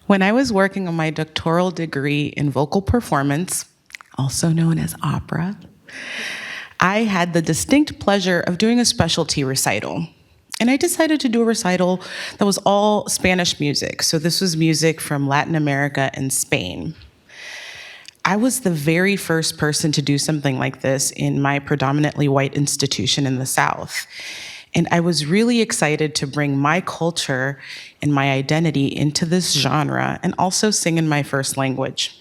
When I was working on my doctoral degree in vocal performance, also known as opera, I had the distinct pleasure of doing a specialty recital. And I decided to do a recital that was all Spanish music. So this was music from Latin America and Spain. I was the very first person to do something like this in my predominantly white institution in the South. And I was really excited to bring my culture and my identity into this genre and also sing in my first language.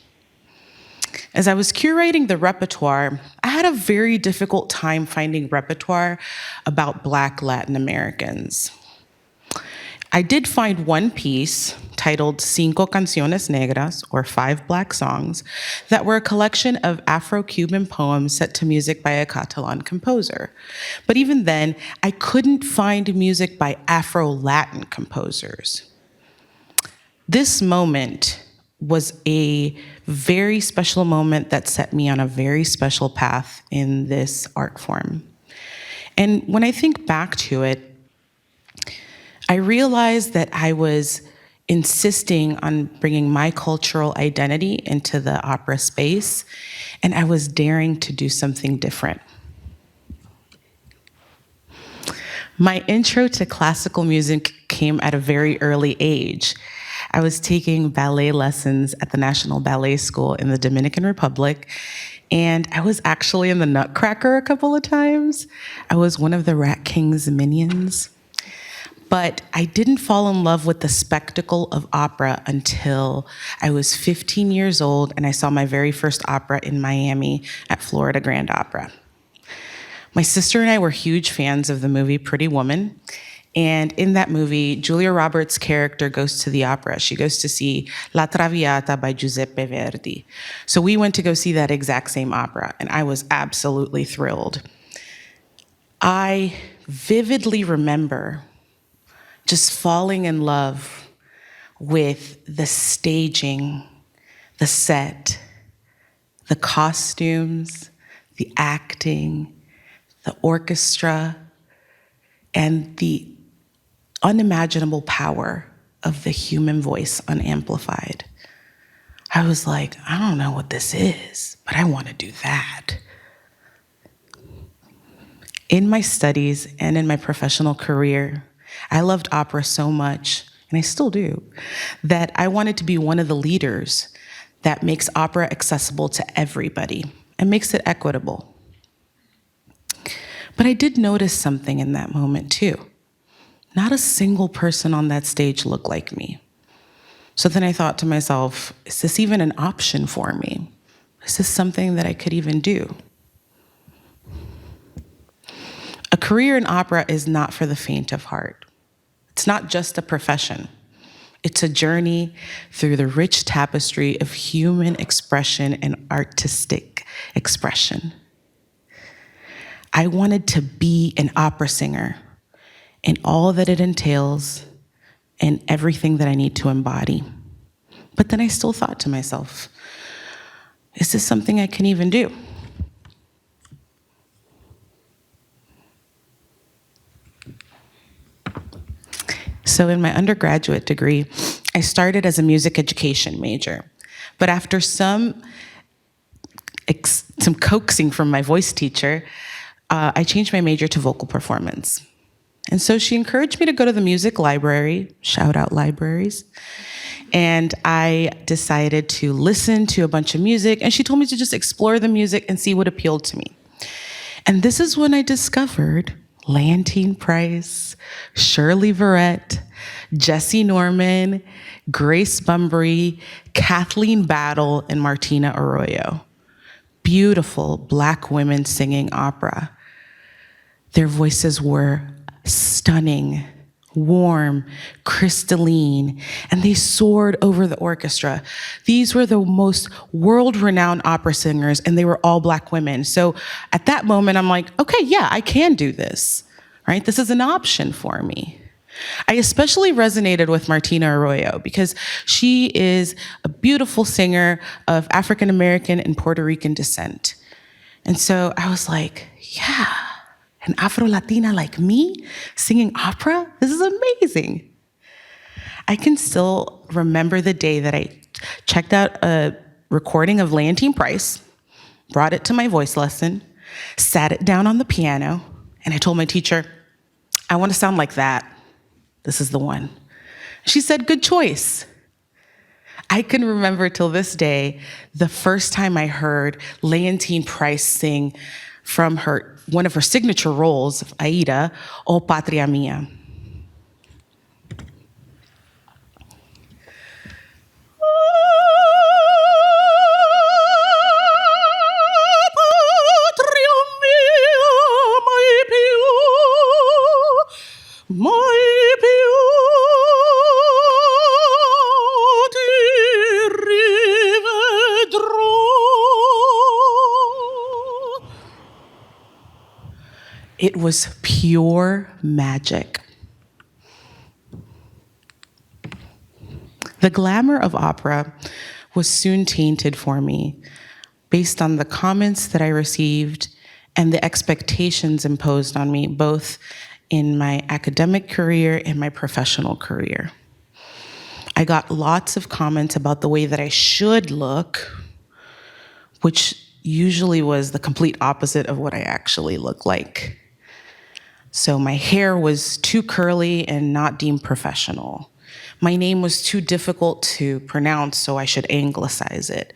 As I was curating the repertoire, I had a very difficult time finding repertoire about Black Latin Americans. I did find one piece titled Cinco Canciones Negras, or 5 Black Songs, that were a collection of Afro-Cuban poems set to music by a Catalan composer. But even then, I couldn't find music by Afro-Latin composers. This moment was a very special moment that set me on a very special path in this art form. And when I think back to it, I realized that I was insisting on bringing my cultural identity into the opera space, and I was daring to do something different. My intro to classical music came at a very early age. I was taking ballet lessons at the National Ballet School in the Dominican Republic, and I was actually in the Nutcracker a couple of times. I was one of the Rat King's minions. But I didn't fall in love with the spectacle of opera until I was 15 years old and I saw my very first opera in Miami at Florida Grand Opera. My sister and I were huge fans of the movie Pretty Woman. And in that movie, Julia Roberts' character goes to the opera. She goes to see La Traviata by Giuseppe Verdi. So we went to go see that exact same opera, and I was absolutely thrilled. I vividly remember just falling in love with the staging, the set, the costumes, the acting, the orchestra, and the unimaginable power of the human voice unamplified. I was like, I don't know what this is, but I want to do that. In my studies and in my professional career, I loved opera so much, and I still do, that I wanted to be one of the leaders that makes opera accessible to everybody and makes it equitable. But I did notice something in that moment too. Not a single person on that stage looked like me. So then I thought to myself, is this even an option for me? Is this something that I could even do? A career in opera is not for the faint of heart. It's not just a profession. It's a journey through the rich tapestry of human expression and artistic expression. I wanted to be an opera singer and all that it entails and everything that I need to embody. But then I still thought to myself, is this something I can even do? So in my undergraduate degree, I started as a music education major. But after some coaxing from my voice teacher, I changed my major to vocal performance. And so she encouraged me to go to the music library, shout out libraries, and I decided to listen to a bunch of music, and she told me to just explore the music and see what appealed to me. And this is when I discovered Leontine Price, Shirley Verrett, Jesse Norman, Grace Bumbry, Kathleen Battle, and Martina Arroyo. Beautiful Black women singing opera. Their voices were stunning, warm, crystalline, and they soared over the orchestra. These were the most world-renowned opera singers, and they were all Black women. So at that moment, I'm like, okay, yeah, I can do this, right? This is an option for me. I especially resonated with Martina Arroyo because she is a beautiful singer of African American and Puerto Rican descent. And so I was like, yeah, an Afro-Latina like me singing opera? This is amazing. I can still remember the day that I checked out a recording of Leontyne Price, brought it to my voice lesson, sat it down on the piano, and I told my teacher, I want to sound like that. This is the one. She said, good choice. I can remember till this day the first time I heard Leontyne Price sing from one of her signature roles of Aida, O Patria Mia. It was pure magic. The glamour of opera was soon tainted for me based on the comments that I received and the expectations imposed on me, both in my academic career and my professional career. I got lots of comments about the way that I should look, which usually was the complete opposite of what I actually look like. So my hair was too curly and not deemed professional. My name was too difficult to pronounce, so I should anglicize it.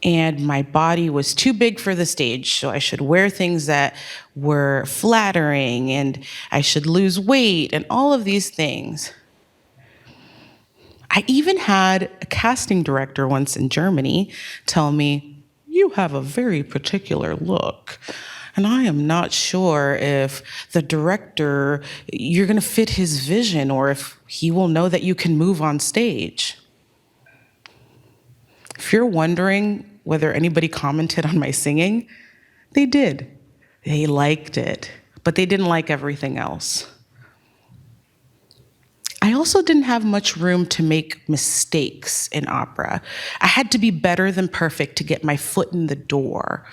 And my body was too big for the stage, so I should wear things that were flattering, and I should lose weight, and all of these things. I even had a casting director once in Germany tell me, you have a very particular look. And I am not sure if the director, you're gonna fit his vision or if he will know that you can move on stage. If you're wondering whether anybody commented on my singing, they did. They liked it, but they didn't like everything else. I also didn't have much room to make mistakes in opera. I had to be better than perfect to get my foot in the door.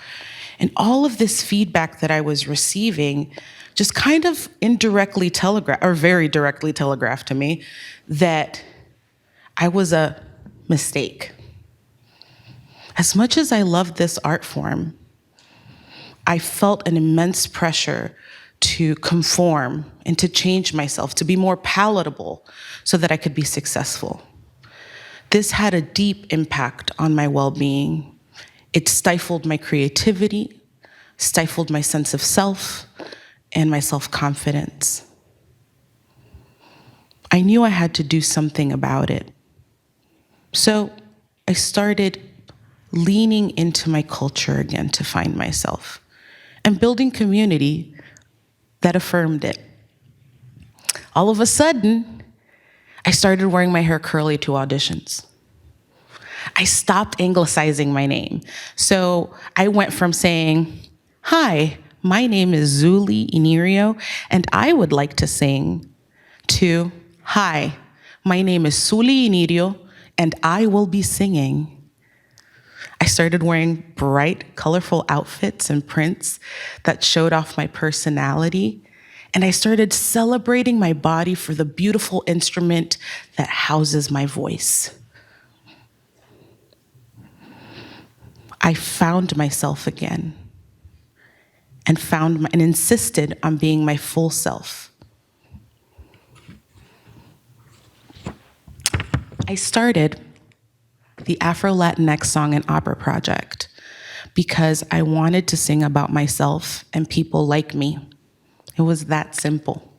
And all of this feedback that I was receiving just kind of indirectly telegraphed, or very directly telegraphed to me, that I was a mistake. As much as I loved this art form, I felt an immense pressure to conform and to change myself, to be more palatable so that I could be successful. This had a deep impact on my well-being. It stifled my creativity, stifled my sense of self, and my self-confidence. I knew I had to do something about it. So I started leaning into my culture again to find myself and building community that affirmed it. All of a sudden, I started wearing my hair curly to auditions. I stopped anglicizing my name. So I went from saying, hi, my name is ZULY INIRIO, and I would like to sing, to, hi, my name is ZULY INIRIO, and I will be singing. I started wearing bright, colorful outfits and prints that showed off my personality, and I started celebrating my body for the beautiful instrument that houses my voice. I found myself again and insisted on being my full self. I started the Afro-Latinx Song and Opera Project because I wanted to sing about myself and people like me. It was that simple.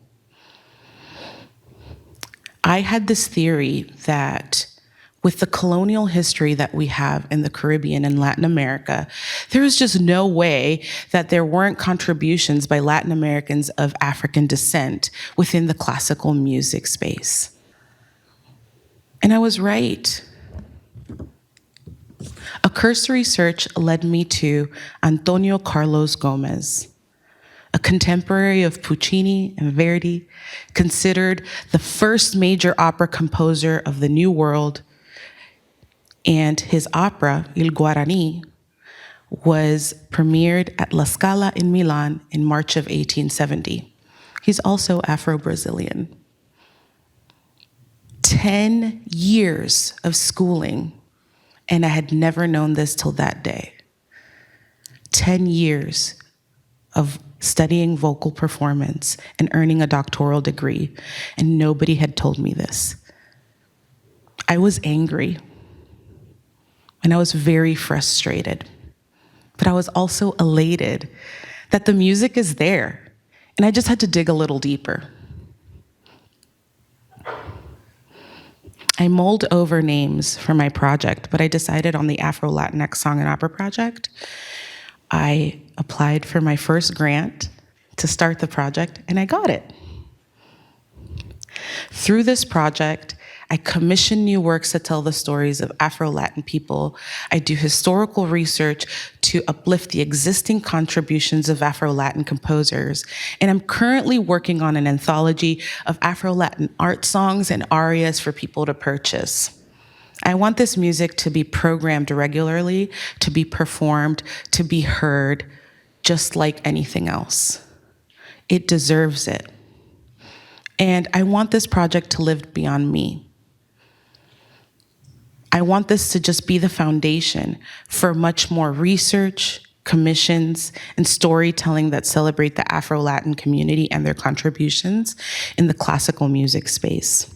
I had this theory that with the colonial history that we have in the Caribbean and Latin America, there was just no way that there weren't contributions by Latin Americans of African descent within the classical music space. And I was right. A cursory search led me to Antonio Carlos Gomez, a contemporary of Puccini and Verdi, considered the first major opera composer of the New World, and his opera, Il Guarani, was premiered at La Scala in Milan in March of 1870. He's also Afro-Brazilian. 10 years of schooling, and I had never known this till that day. 10 years of studying vocal performance and earning a doctoral degree, and nobody had told me this. I was angry, and I was very frustrated, but I was also elated that the music is there, and I just had to dig a little deeper. I mulled over names for my project, but I decided on the Afro-Latinx Song and Opera project. I applied for my first grant to start the project, and I got it. Through this project, I commission new works that tell the stories of Afro-Latin people. I do historical research to uplift the existing contributions of Afro-Latin composers. And I'm currently working on an anthology of Afro-Latin art songs and arias for people to purchase. I want this music to be programmed regularly, to be performed, to be heard, just like anything else. It deserves it. And I want this project to live beyond me. I want this to just be the foundation for much more research, commissions, and storytelling that celebrate the Afro-Latin community and their contributions in the classical music space.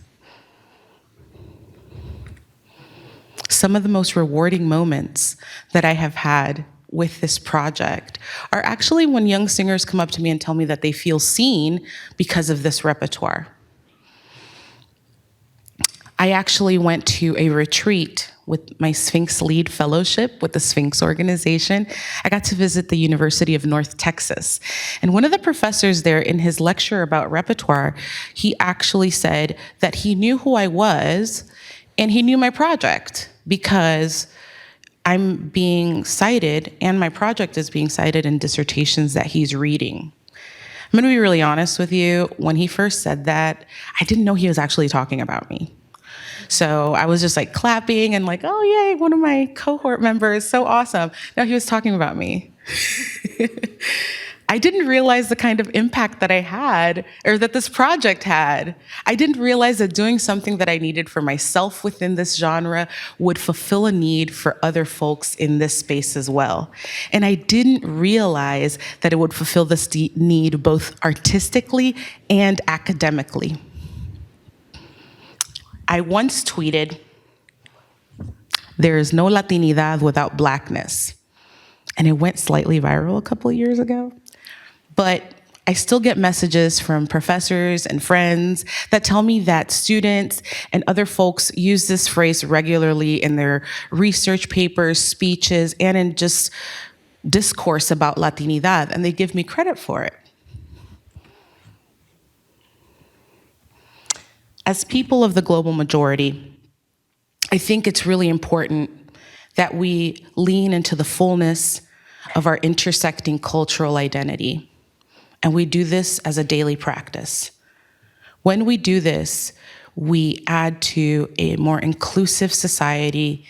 Some of the most rewarding moments that I have had with this project are actually when young singers come up to me and tell me that they feel seen because of this repertoire. I actually went to a retreat with my Sphinx Lead Fellowship with the Sphinx organization. I got to visit the University of North Texas. And one of the professors there, in his lecture about repertoire, he actually said that he knew who I was and he knew my project because I'm being cited and my project is being cited in dissertations that he's reading. I'm gonna be really honest with you. When he first said that, I didn't know he was actually talking about me. So I was just like clapping and like, oh yay, one of my cohort members, so awesome. No, he was talking about me. I didn't realize the kind of impact that I had, or that this project had. I didn't realize that doing something that I needed for myself within this genre would fulfill a need for other folks in this space as well. And I didn't realize that it would fulfill this need both artistically and academically. I once tweeted, "There is no Latinidad without Blackness." And it went slightly viral a couple of years ago. But I still get messages from professors and friends that tell me that students and other folks use this phrase regularly in their research papers, speeches, and in just discourse about Latinidad, and they give me credit for it. As people of the global majority, I think it's really important that we lean into the fullness of our intersecting cultural identity. And we do this as a daily practice. When we do this, we add to a more inclusive society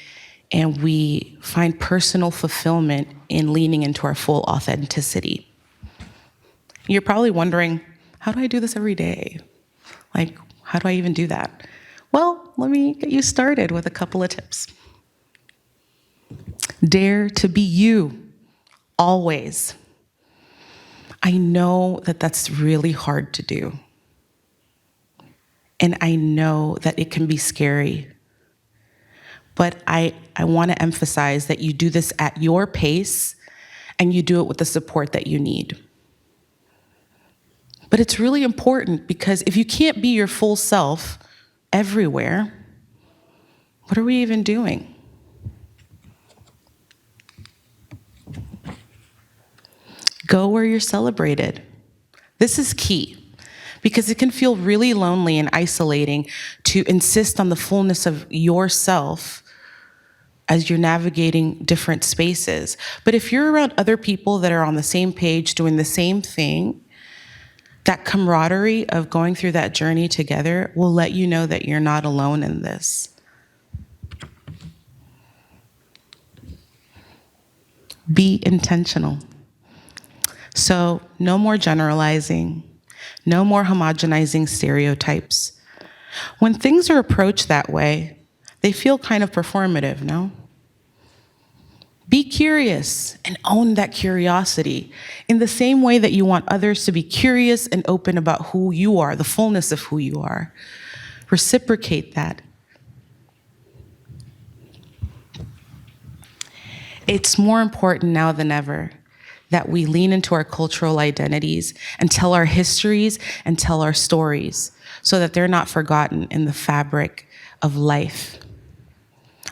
and we find personal fulfillment in leaning into our full authenticity. You're probably wondering, how do I do this every day? Like, how do I even do that? Well, let me get you started with a couple of tips. Dare to be you, always. I know that that's really hard to do. And I know that it can be scary. But I want to emphasize that you do this at your pace and you do it with the support that you need. But it's really important because if you can't be your full self everywhere, what are we even doing? Go where you're celebrated. This is key because it can feel really lonely and isolating to insist on the fullness of yourself as you're navigating different spaces. But if you're around other people that are on the same page doing the same thing, that camaraderie of going through that journey together will let you know that you're not alone in this. Be intentional. So no more generalizing, no more homogenizing stereotypes. When things are approached that way, they feel kind of performative, no? Be curious and own that curiosity in the same way that you want others to be curious and open about who you are, the fullness of who you are. Reciprocate that. It's more important now than ever that we lean into our cultural identities and tell our histories and tell our stories so that they're not forgotten in the fabric of life.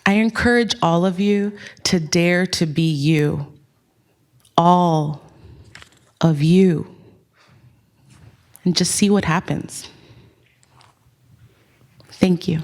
I encourage all of you to dare to be you, all of you, and just see what happens. Thank you.